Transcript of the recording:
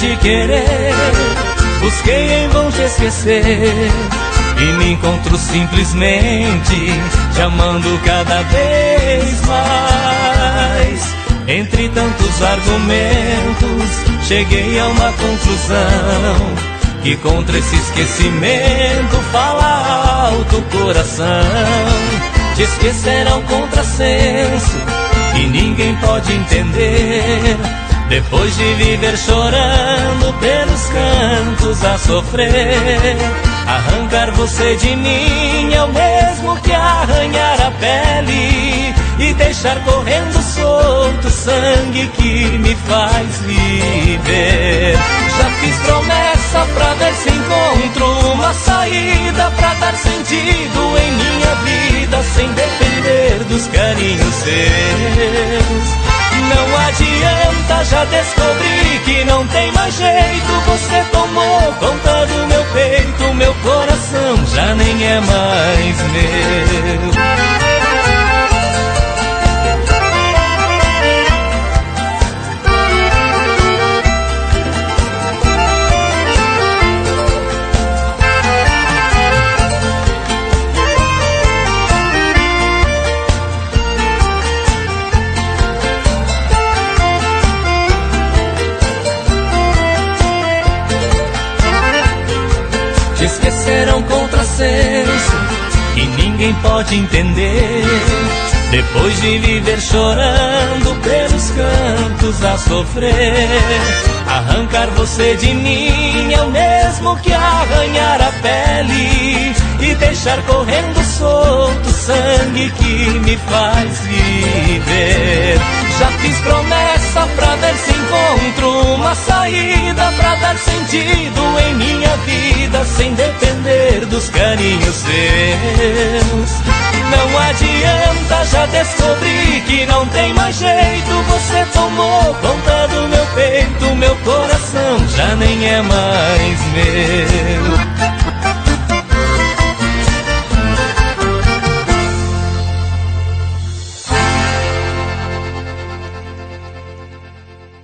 te querer, busquei em vão te esquecer, e me encontro simplesmente te amando cada vez mais. Entre tantos argumentos, cheguei a uma conclusão, que contra esse esquecimento fala alto o coração. Te esquecer é um contrassenso que ninguém pode entender, depois de viver chorando pelos cantos a sofrer. Arrancar você de mim é o mesmo que arranhar a pele e deixar correndo solto o sangue que me faz viver. Já fiz promessa pra ver se encontro uma saída, pra dar sentido em minha vida sem depender dos carinhos seus. Não adianta, já descobri que não tem mais jeito. Você tomou conta do meu peito, meu coração já nem é mais meu. Te esquecer é um contrassenso que ninguém pode entender, depois de viver chorando pelos cantos a sofrer. Arrancar você de mim é o mesmo que arranhar a pele e deixar correndo solto o sangue que me faz viver. Já fiz promessa pra ver se encontro uma saída, pra dar sentido em minha vida sem depender dos carinhos seus. Não adianta, já descobri que não tem mais jeito. Você tomou conta do meu peito, meu coração já nem é mais meu.